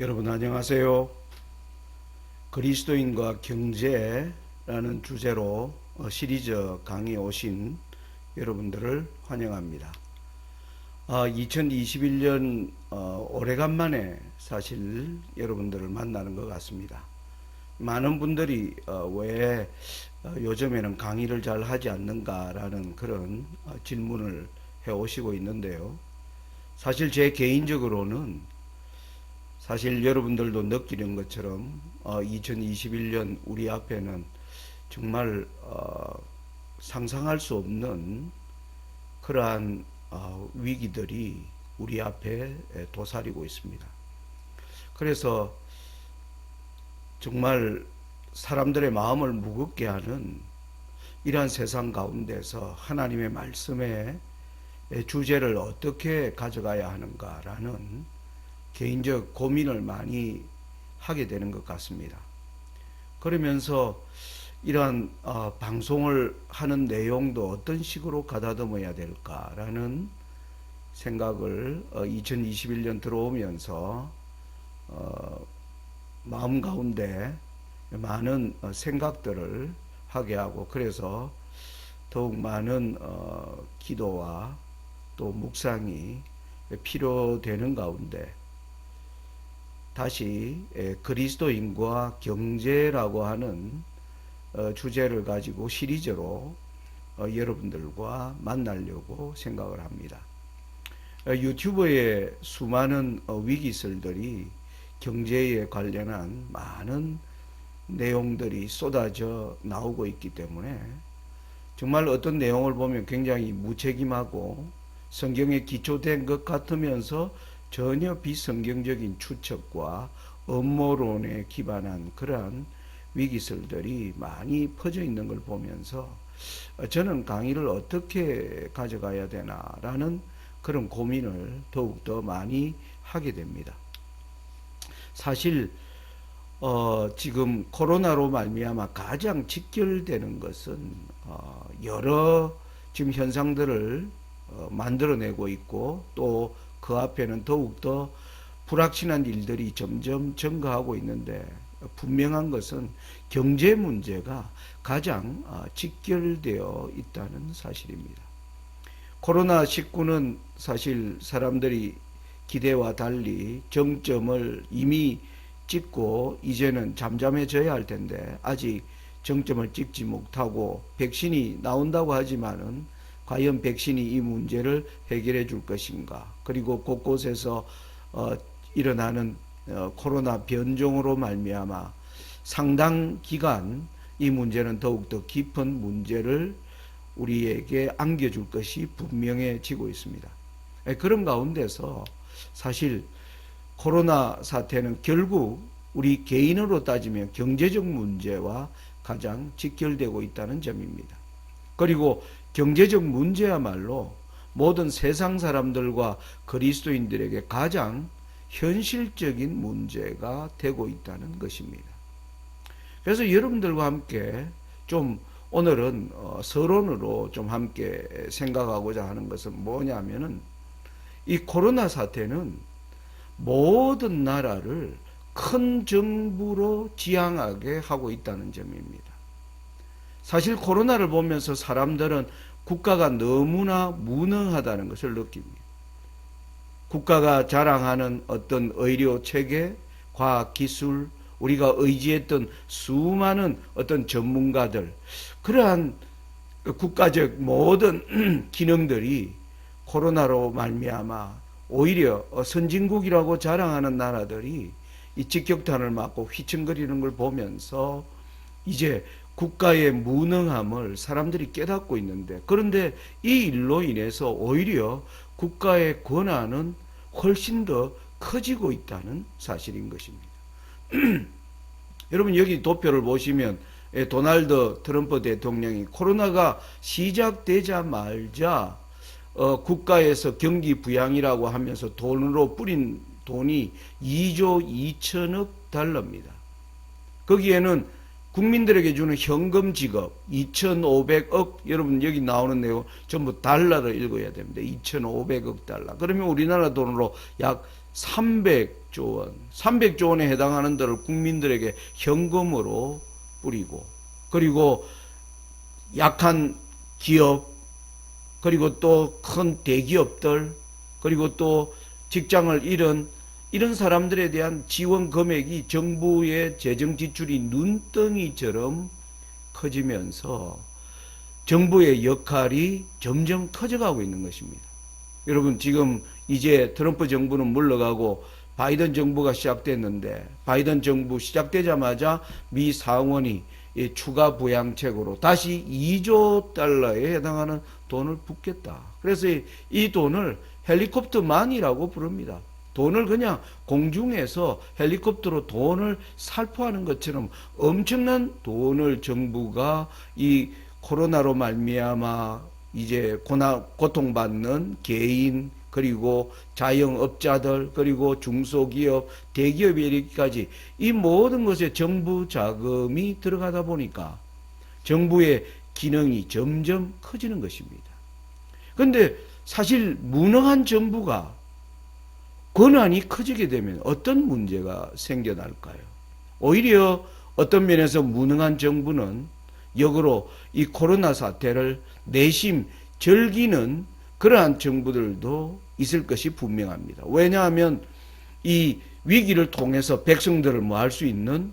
여러분 안녕하세요. 그리스도인과 경제라는 주제로 시리즈 강의에 오신 여러분들을 환영합니다. 2021년 오래간만에 사실 여러분들을 만나는 것 같습니다. 많은 분들이 왜 요즘에는 강의를 잘 하지 않는가라는 그런 질문을 해오시고 있는데요. 사실 제 개인적으로는 사실 여러분들도 느끼는 것처럼 2021년 우리 앞에는 정말 상상할 수 없는 그러한 위기들이 우리 앞에 도사리고 있습니다. 그래서 정말 사람들의 마음을 무겁게 하는 이러한 세상 가운데서 하나님의 말씀의 주제를 어떻게 가져가야 하는가라는 개인적 고민을 많이 하게 되는 것 같습니다. 그러면서 이러한 방송을 하는 내용도 어떤 식으로 가다듬어야 될까라는 생각을 2021년 들어오면서 마음 가운데 많은 생각들을 하게 하고, 그래서 더욱 많은 기도와 또 묵상이 필요되는 가운데 다시 그리스도인과 경제라고 하는 주제를 가지고 시리즈로 여러분들과 만나려고 생각을 합니다. 유튜브에 수많은 위기설들이 경제에 관련한 많은 내용들이 쏟아져 나오고 있기 때문에 정말 어떤 내용을 보면 굉장히 무책임하고 성경에 기초된 것 같으면서 전혀 비성경적인 추측과 음모론에 기반한 그러한 위기설들이 많이 퍼져 있는 걸 보면서 저는 강의를 어떻게 가져가야 되나라는 그런 고민을 더욱더 많이 하게 됩니다. 사실 지금 코로나로 말미암아 가장 직결되는 것은 여러 지금 현상들을 만들어내고 있고, 또 그 앞에는 더욱더 불확실한 일들이 점점 증가하고 있는데, 분명한 것은 경제 문제가 가장 직결되어 있다는 사실입니다. 코로나19는 사실 사람들이 기대와 달리 정점을 이미 찍고 이제는 잠잠해져야 할 텐데 아직 정점을 찍지 못하고 백신이 나온다고 하지만은 과연 백신이 이 문제를 해결해 줄 것인가, 그리고 곳곳에서 일어나는 코로나 변종으로 말미암아 상당 기간 이 문제는 더욱더 깊은 문제를 우리에게 안겨줄 것이 분명해지고 있습니다. 그런 가운데서 사실 코로나 사태는 결국 우리 개인으로 따지면 경제적 문제와 가장 직결되고 있다는 점입니다. 그리고 경제적 문제야말로 모든 세상 사람들과 그리스도인들에게 가장 현실적인 문제가 되고 있다는 것입니다. 그래서 여러분들과 함께 좀 오늘은 서론으로 좀 함께 생각하고자 하는 것은 뭐냐면은, 이 코로나 사태는 모든 나라를 큰 정부로 지향하게 하고 있다는 점입니다. 사실 코로나를 보면서 사람들은 국가가 너무나 무능하다는 것을 느낍니다. 국가가 자랑하는 어떤 의료 체계, 과학 기술, 우리가 의지했던 수많은 어떤 전문가들, 그러한 국가적 모든 기능들이 코로나로 말미암아 오히려 선진국이라고 자랑하는 나라들이 이 직격탄을 맞고 휘청거리는 걸 보면서 이제 국가의 무능함을 사람들이 깨닫고 있는데, 그런데 이 일로 인해서 오히려 국가의 권한은 훨씬 더 커지고 있다는 사실인 것입니다. 여러분 여기 도표를 보시면 도널드 트럼프 대통령이 코로나가 시작되자마자 국가에서 경기 부양이라고 하면서 돈으로 뿌린 돈이 2조 2천억 달러입니다. 거기에는 국민들에게 주는 현금 지급 2,500억, 여러분 여기 나오는 내용 전부 달러를 읽어야 됩니다. 2,500억 달러. 그러면 우리나라 돈으로 약 300조 원, 300조 원에 해당하는 데를 국민들에게 현금으로 뿌리고, 그리고 약한 기업, 그리고 또 큰 대기업들, 그리고 또 직장을 잃은 이런 사람들에 대한 지원 금액이 정부의 재정 지출이 눈덩이처럼 커지면서 정부의 역할이 점점 커져가고 있는 것입니다. 여러분, 지금 이제 트럼프 정부는 물러가고 바이든 정부가 시작됐는데, 바이든 정부 시작되자마자 미 상원이 추가 부양책으로 다시 2조 달러에 해당하는 돈을 붓겠다. 그래서 이 돈을 헬리콥터만이라고 부릅니다. 돈을 그냥 공중에서 헬리콥터로 돈을 살포하는 것처럼 엄청난 돈을 정부가 이 코로나로 말미암아 이제 고통받는 개인, 그리고 자영업자들, 그리고 중소기업, 대기업에 이르기까지 이 모든 것에 정부 자금이 들어가다 보니까 정부의 기능이 점점 커지는 것입니다. 그런데 사실 무능한 정부가 권한이 커지게 되면 어떤 문제가 생겨날까요? 오히려 어떤 면에서 무능한 정부는 역으로 이 코로나 사태를 내심 즐기는 그러한 정부들도 있을 것이 분명합니다. 왜냐하면 이 위기를 통해서 백성들을 뭐 할 수 있는,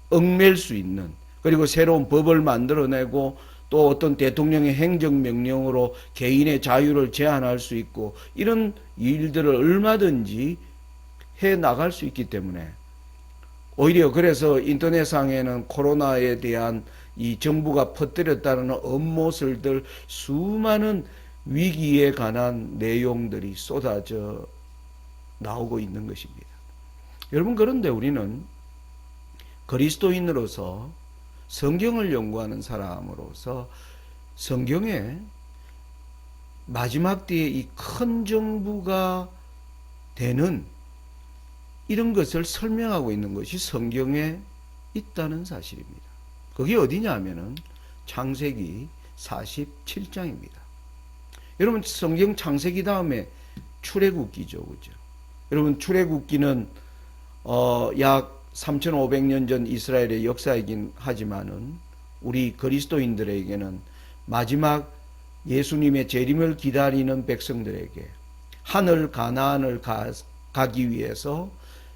얽맬 수 있는, 그리고 새로운 법을 만들어내고 또 어떤 대통령의 행정명령으로 개인의 자유를 제한할 수 있고 이런 일들을 얼마든지 해 나갈 수 있기 때문에 오히려 그래서 인터넷상에는 코로나에 대한 이 정부가 퍼뜨렸다는 음모설들, 수많은 위기에 관한 내용들이 쏟아져 나오고 있는 것입니다. 여러분, 그런데 우리는 그리스도인으로서 성경을 연구하는 사람으로서 성경에 마지막 때에 이 큰 정부가 되는 이런 것을 설명하고 있는 것이 성경에 있다는 사실입니다. 그게 어디냐 하면은 창세기 47장입니다. 여러분, 성경 창세기 다음에 출애굽기죠, 그죠? 여러분, 출애굽기는 약 3,500년 전 이스라엘의 역사이긴 하지만은 우리 그리스도인들에게는 마지막 예수님의 재림을 기다리는 백성들에게 하늘 가나안을 가기 위해서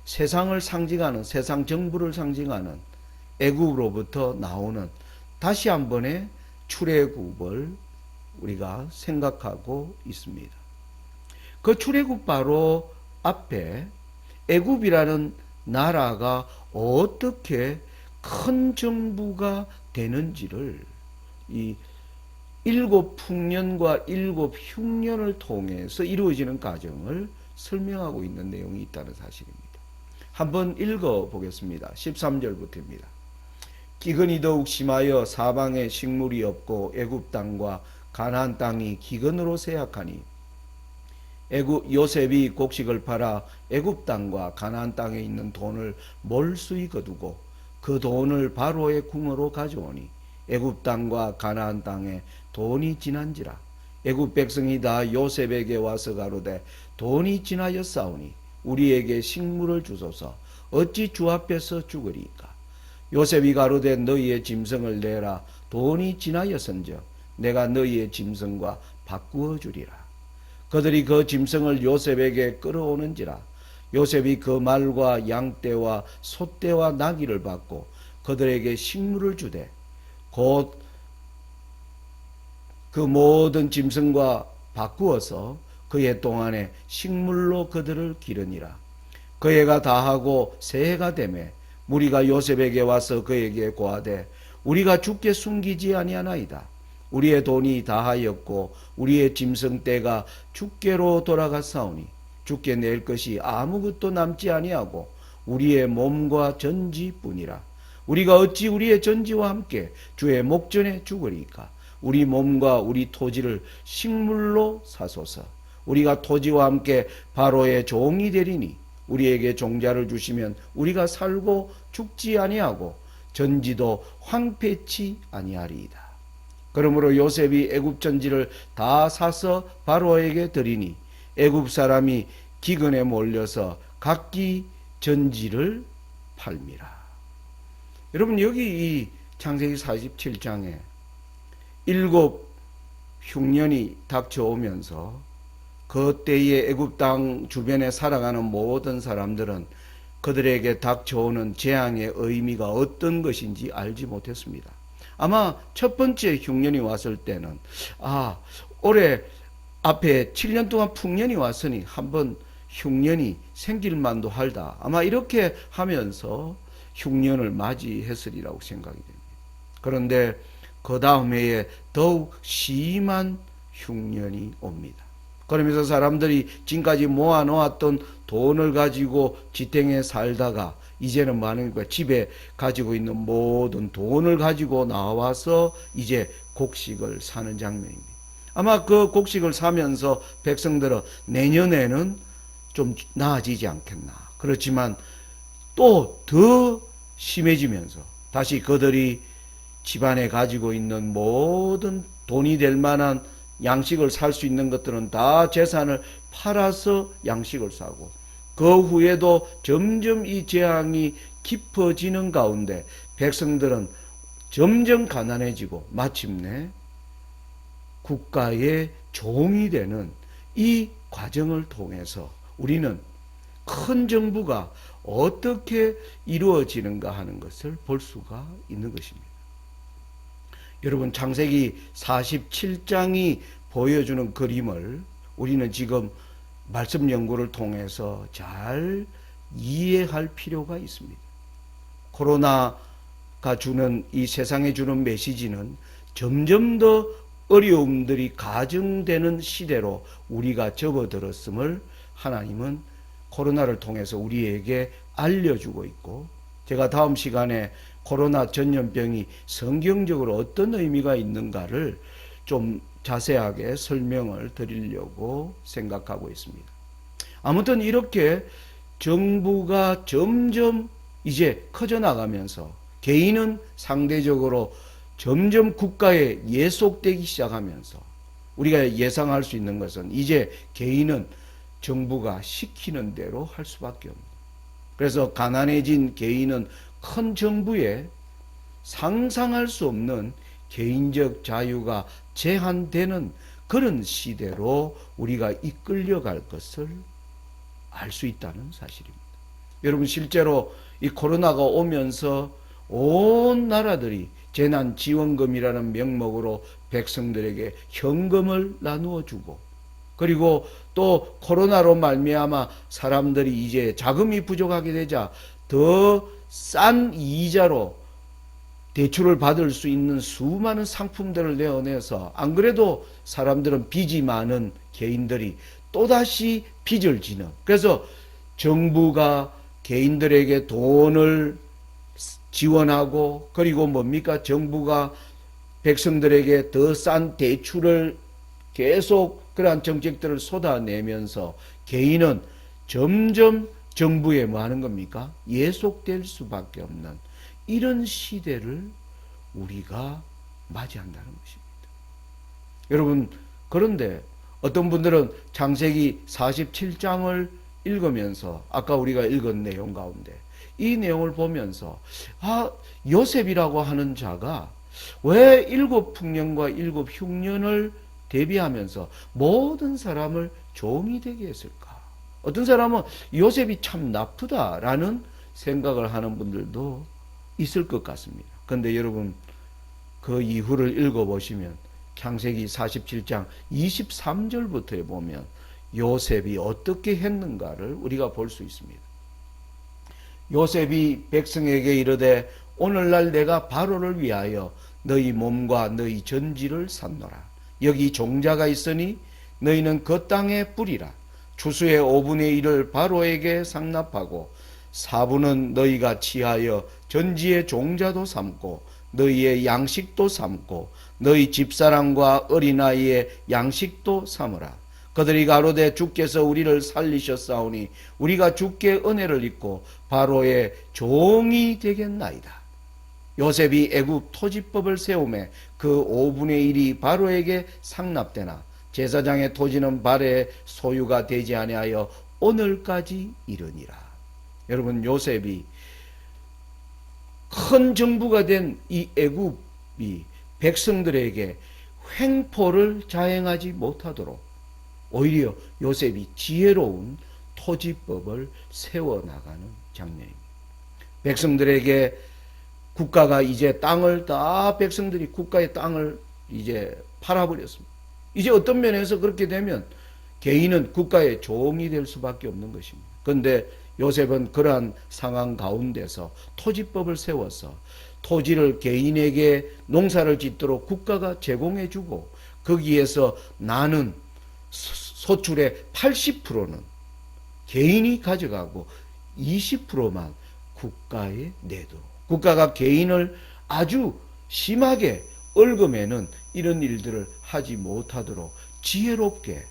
세상을 상징하는, 세상 정부를 상징하는 애굽으로부터 나오는 다시 한 번의 출애굽을 우리가 생각하고 있습니다. 그 출애굽 바로 앞에 애굽이라는 나라가 어떻게 큰 정부가 되는지를 이 7풍년과 7흉년을 통해서 이루어지는 과정을 설명하고 있는 내용이 있다는 사실입니다. 한번 읽어보겠습니다. 13절부터입니다. 기근이 더욱 심하여 사방에 식물이 없고 애굽 땅과 가나안 땅이 기근으로 쇠약하니 요셉이 곡식을 팔아 애굽 땅과 가나안 땅에 있는 돈을 몰수히 거두고 그 돈을 바로의 궁으로 가져오니 애굽 땅과 가나안 땅에 돈이 지난지라. 애굽 백성이 다 요셉에게 와서 가로되 돈이 지나였사오니 우리에게 식물을 주소서. 어찌 주 앞에서 죽으리까? 요셉이 가로되 너희의 짐승을 내라. 돈이 지나였은즉 내가 너희의 짐승과 바꾸어 주리라. 그들이 그 짐승을 요셉에게 끌어오는지라. 요셉이 그 말과 양떼와 소떼와 나귀를 받고 그들에게 식물을 주되 곧 그 모든 짐승과 바꾸어서 그해 동안에 식물로 그들을 기르니라. 그 해가 다하고 새해가 되매 무리가 요셉에게 와서 그에게 고하되 우리가 주께 숨기지 아니하나이다. 우리의 돈이 다하였고 우리의 짐승 떼가 주께로 돌아갔사오니 주께 낼 것이 아무것도 남지 아니하고 우리의 몸과 전지뿐이라. 우리가 어찌 우리의 전지와 함께 주의 목전에 죽으리까? 우리 몸과 우리 토지를 식물로 사소서. 우리가 토지와 함께 바로의 종이 되리니 우리에게 종자를 주시면 우리가 살고 죽지 아니하고 전지도 황폐치 아니하리이다. 그러므로 요셉이 애굽 전지를 다 사서 바로에게 드리니 애굽 사람이 기근에 몰려서 각기 전지를 팔미라. 여러분, 여기 이 창세기 47장에 7 흉년이 닥쳐오면서 그때의 애굽 땅 주변에 살아가는 모든 사람들은 그들에게 닥쳐오는 재앙의 의미가 어떤 것인지 알지 못했습니다. 아마 첫 번째 흉년이 왔을 때는 올해 앞에 7년 동안 풍년이 왔으니 한번 흉년이 생길 만도 할다. 아마 이렇게 하면서 흉년을 맞이했으리라고 생각이 됩니다. 그런데 그 다음 해에 더욱 심한 흉년이 옵니다. 그러면서 사람들이 지금까지 모아놓았던 돈을 가지고 지탱해 살다가 이제는 많은 거야. 집에 가지고 있는 모든 돈을 가지고 나와서 이제 곡식을 사는 장면입니다. 아마 그 곡식을 사면서 백성들은 내년에는 좀 나아지지 않겠나. 그렇지만 또 더 심해지면서 다시 그들이 집안에 가지고 있는 모든 돈이 될 만한 양식을 살 수 있는 것들은 다 재산을 팔아서 양식을 사고, 그 후에도 점점 이 재앙이 깊어지는 가운데 백성들은 점점 가난해지고 마침내 국가의 종이 되는 이 과정을 통해서 우리는 큰 정부가 어떻게 이루어지는가 하는 것을 볼 수가 있는 것입니다. 여러분, 창세기 47장이 보여주는 그림을 우리는 지금 말씀 연구를 통해서 잘 이해할 필요가 있습니다. 코로나가 주는, 이 세상에 주는 메시지는 점점 더 어려움들이 가중되는 시대로 우리가 접어들었음을 하나님은 코로나를 통해서 우리에게 알려주고 있고, 제가 다음 시간에 코로나 전염병이 성경적으로 어떤 의미가 있는가를 좀 자세하게 설명을 드리려고 생각하고 있습니다. 아무튼 이렇게 정부가 점점 이제 커져나가면서 개인은 상대적으로 점점 국가에 예속되기 시작하면서 우리가 예상할 수 있는 것은 이제 개인은 정부가 시키는 대로 할 수밖에 없는, 그래서 가난해진 개인은 큰 정부에 상상할 수 없는 개인적 자유가 제한되는 그런 시대로 우리가 이끌려갈 것을 알 수 있다는 사실입니다. 여러분, 실제로 이 코로나가 오면서 온 나라들이 재난지원금이라는 명목으로 백성들에게 현금을 나누어 주고, 그리고 또 코로나로 말미암아 사람들이 이제 자금이 부족하게 되자 더 싼 이자로 대출을 받을 수 있는 수많은 상품들을 내어내서, 안 그래도 사람들은 빚이 많은 개인들이 또다시 빚을 지는, 그래서 정부가 개인들에게 돈을 지원하고, 그리고 뭡니까? 정부가 백성들에게 더 싼 대출을 계속 그러한 정책들을 쏟아내면서 개인은 점점 정부에 뭐 하는 겁니까? 예속될 수밖에 없는 이런 시대를 우리가 맞이한다는 것입니다. 여러분, 그런데 어떤 분들은 창세기 47장을 읽으면서 아까 우리가 읽은 내용 가운데 이 내용을 보면서 요셉이라고 하는 자가 왜 7 풍년과 7 흉년을 대비하면서 모든 사람을 종이 되게 했을까? 어떤 사람은 요셉이 참 나쁘다라는 생각을 하는 분들도 있을 것 같습니다. 그런데 여러분, 그 이후를 읽어보시면 창세기 47장 23절부터에 보면 요셉이 어떻게 했는가를 우리가 볼 수 있습니다. 요셉이 백성에게 이르되 오늘날 내가 바로를 위하여 너희 몸과 너희 전지를 샀노라. 여기 종자가 있으니 너희는 그 땅에 뿌리라. 추수의 5분의 1을 바로에게 상납하고 4분은 너희가 취하여 전지의 종자도 삼고 너희의 양식도 삼고 너희 집사람과 어린아이의 양식도 삼으라. 그들이 가로되 주께서 우리를 살리셨사오니 우리가 주께 은혜를 입고 바로의 종이 되겠나이다. 요셉이 애굽 토지법을 세우매 그 5분의 1이 바로에게 상납되나 제사장의 토지는 발의 소유가 되지 아니하여 오늘까지 이르니라. 여러분, 요셉이 큰 정부가 된 이 애굽이 백성들에게 횡포를 자행하지 못하도록 오히려 요셉이 지혜로운 토지법을 세워나가는 장면입니다. 백성들에게 국가가 이제 땅을 다 백성들이 국가의 땅을 이제 팔아버렸습니다. 이제 어떤 면에서 그렇게 되면 개인은 국가의 종이 될 수밖에 없는 것입니다. 그런데 요셉은 그러한 상황 가운데서 토지법을 세워서 토지를 개인에게 농사를 짓도록 국가가 제공해주고 거기에서 나는 소출의 80%는 개인이 가져가고 20%만 국가에 내도록, 국가가 개인을 아주 심하게 얽으면은 이런 일들을 하지 못하도록 지혜롭게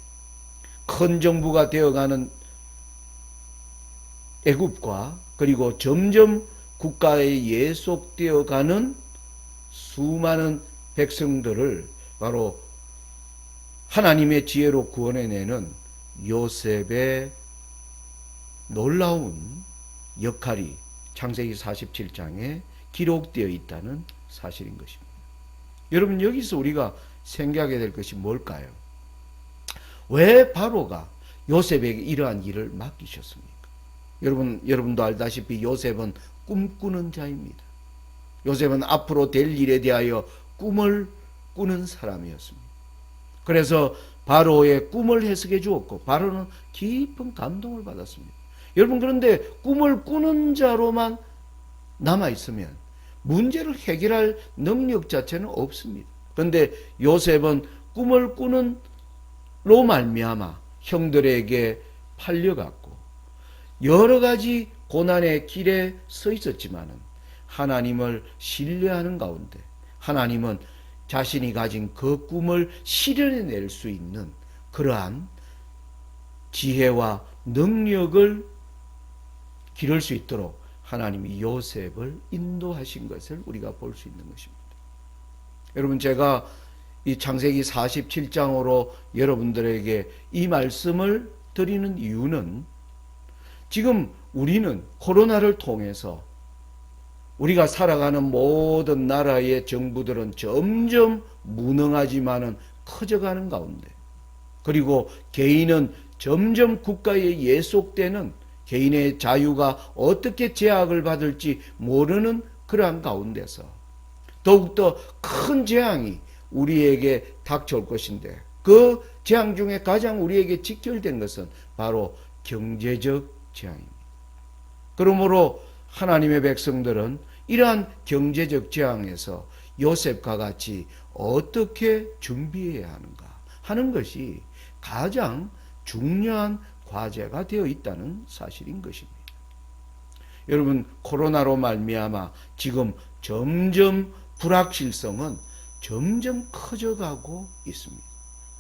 큰 정부가 되어가는 애굽과 그리고 점점 국가에 예속되어가는 수많은 백성들을 바로 하나님의 지혜로 구원해내는 요셉의 놀라운 역할이 창세기 47장에 기록되어 있다는 사실인 것입니다. 여러분, 여기서 우리가 생각해야 될 것이 뭘까요? 왜 바로가 요셉에게 이러한 일을 맡기셨습니까? 여러분도 알다시피 요셉은 꿈꾸는 자입니다. 요셉은 앞으로 될 일에 대하여 꿈을 꾸는 사람이었습니다. 그래서 바로의 꿈을 해석해 주었고 바로는 깊은 감동을 받았습니다. 여러분, 그런데 꿈을 꾸는 자로만 남아있으면 문제를 해결할 능력 자체는 없습니다. 그런데 요셉은 꿈을 꾸는 로 말미암아 형들에게 팔려갔고 여러 가지 고난의 길에 서 있었지만은 하나님을 신뢰하는 가운데 하나님은 자신이 가진 그 꿈을 실현해낼 수 있는 그러한 지혜와 능력을 기를 수 있도록 하나님이 요셉을 인도하신 것을 우리가 볼 수 있는 것입니다. 여러분, 제가 이 창세기 47장으로 여러분들에게 이 말씀을 드리는 이유는 지금 우리는 코로나를 통해서 우리가 살아가는 모든 나라의 정부들은 점점 무능하지만은 커져가는 가운데 그리고 개인은 점점 국가에 예속되는 개인의 자유가 어떻게 제약을 받을지 모르는 그러한 가운데서 더욱더 큰 재앙이 우리에게 닥쳐올 것인데 그 재앙 중에 가장 우리에게 직결된 것은 바로 경제적 재앙입니다. 그러므로 하나님의 백성들은 이러한 경제적 재앙에서 요셉과 같이 어떻게 준비해야 하는가 하는 것이 가장 중요한 과제가 되어 있다는 사실인 것입니다. 여러분, 코로나로 말미암아 지금 점점 불확실성은 점점 커져가고 있습니다.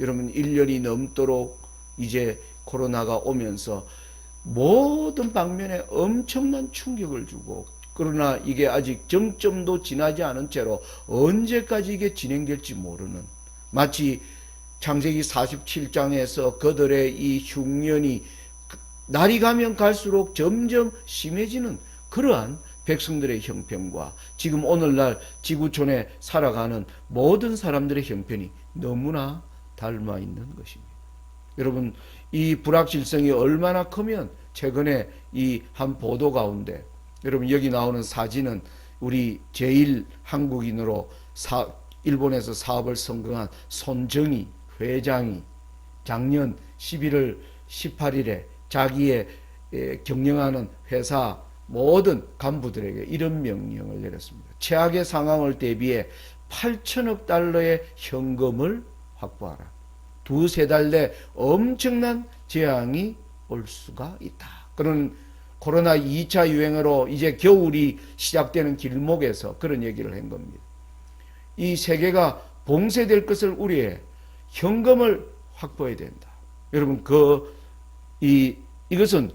여러분, 1년이 넘도록 이제 코로나가 오면서 모든 방면에 엄청난 충격을 주고 그러나 이게 아직 정점도 지나지 않은 채로 언제까지 이게 진행될지 모르는 마치 창세기 47장에서 그들의 이 흉년이 날이 가면 갈수록 점점 심해지는 그러한 백성들의 형편과 지금 오늘날 지구촌에 살아가는 모든 사람들의 형편이 너무나 닮아 있는 것입니다. 여러분, 이 불확실성이 얼마나 크면 최근에 이 한 보도 가운데 여러분 여기 나오는 사진은 우리 제일 한국인으로 일본에서 사업을 성공한 손정희 회장이 작년 11월 18일에 자기의 경영하는 회사 모든 간부들에게 이런 명령을 내렸습니다. 최악의 상황을 대비해 8천억 달러의 현금을 확보하라. 두세 달 내 엄청난 재앙이 올 수가 있다. 그런 코로나 2차 유행으로 이제 겨울이 시작되는 길목에서 그런 얘기를 한 겁니다. 이 세계가 봉쇄될 것을 우려해 현금을 확보해야 된다. 여러분, 이것은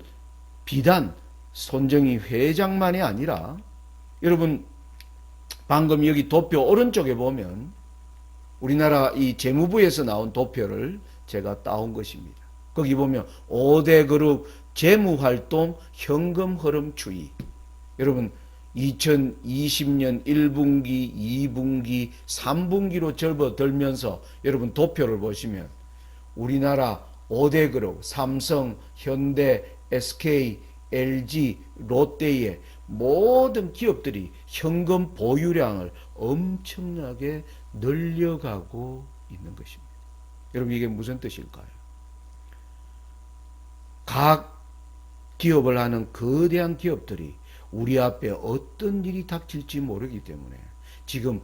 비단 손정희 회장만이 아니라 여러분 방금 여기 도표 오른쪽에 보면 우리나라 이 재무부에서 나온 도표를 제가 따온 것입니다. 거기 보면 5대 그룹 재무활동 현금 흐름 추이. 여러분 2020년 1분기, 2분기, 3분기로 접어들면서 여러분 도표를 보시면 우리나라 5대 그룹 삼성, 현대, SK, LG, 롯데의 모든 기업들이 현금 보유량을 엄청나게 늘려가고 있는 것입니다. 여러분 이게 무슨 뜻일까요? 각 기업을 하는 거대한 기업들이 우리 앞에 어떤 일이 닥칠지 모르기 때문에 지금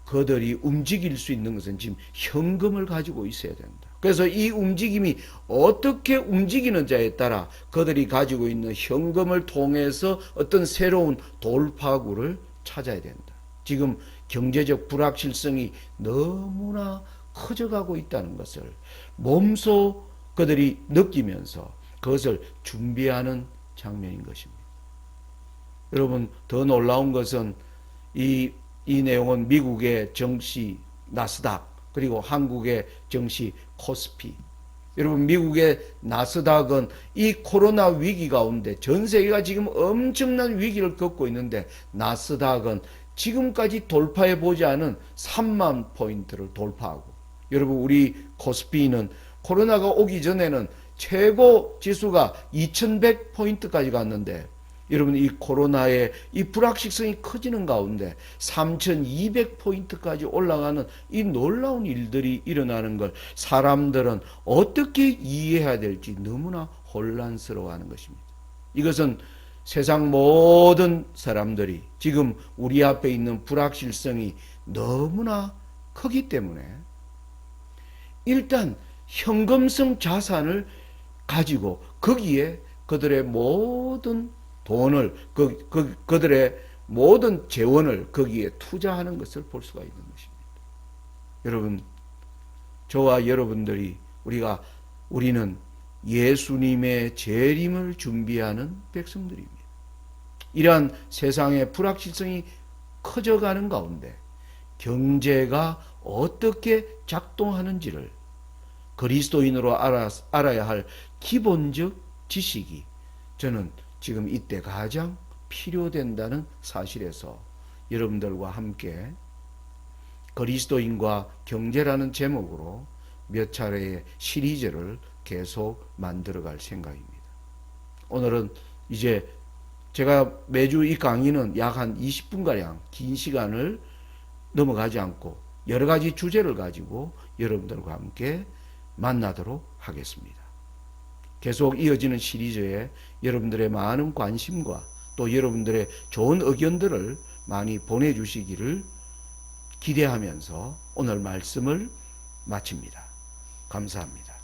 그들이 움직일 수 있는 것은 지금 현금을 가지고 있어야 된다. 그래서 이 움직임이 어떻게 움직이는지에 따라 그들이 가지고 있는 현금을 통해서 어떤 새로운 돌파구를 찾아야 된다. 지금 경제적 불확실성이 너무나 커져가고 있다는 것을 몸소 그들이 느끼면서 그것을 준비하는 장면인 것입니다. 여러분 더 놀라운 것은 이 내용은 미국의 증시 나스닥 그리고 한국의 증시 코스피. 여러분 미국의 나스닥은 이 코로나 위기 가운데 전 세계가 지금 엄청난 위기를 겪고 있는데 나스닥은 지금까지 돌파해 보지 않은 3만 포인트를 돌파하고, 여러분 우리 코스피는 코로나가 오기 전에는 최고 지수가 2100포인트까지 갔는데 여러분 이 코로나의 이 불확실성이 커지는 가운데 3200포인트까지 올라가는 이 놀라운 일들이 일어나는 걸 사람들은 어떻게 이해해야 될지 너무나 혼란스러워하는 것입니다. 이것은 세상 모든 사람들이 지금 우리 앞에 있는 불확실성이 너무나 크기 때문에 일단 현금성 자산을 가지고 거기에 그들의 모든 돈을 그들의 모든 재원을 거기에 투자하는 것을 볼 수가 있는 것입니다. 여러분 저와 여러분들이 우리는 예수님의 재림을 준비하는 백성들입니다. 이러한 세상의 불확실성이 커져가는 가운데 경제가 어떻게 작동하는지를 그리스도인으로 알아야 할 기본적 지식이 저는 지금 이때 가장 필요된다는 사실에서 여러분들과 함께 그리스도인과 경제라는 제목으로 몇 차례의 시리즈를 계속 만들어갈 생각입니다. 오늘은 이제 제가 매주 이 강의는 약 한 20분가량 긴 시간을 넘어가지 않고 여러 가지 주제를 가지고 여러분들과 함께 만나도록 하겠습니다. 계속 이어지는 시리즈에 여러분들의 많은 관심과 또 여러분들의 좋은 의견들을 많이 보내주시기를 기대하면서 오늘 말씀을 마칩니다. 감사합니다.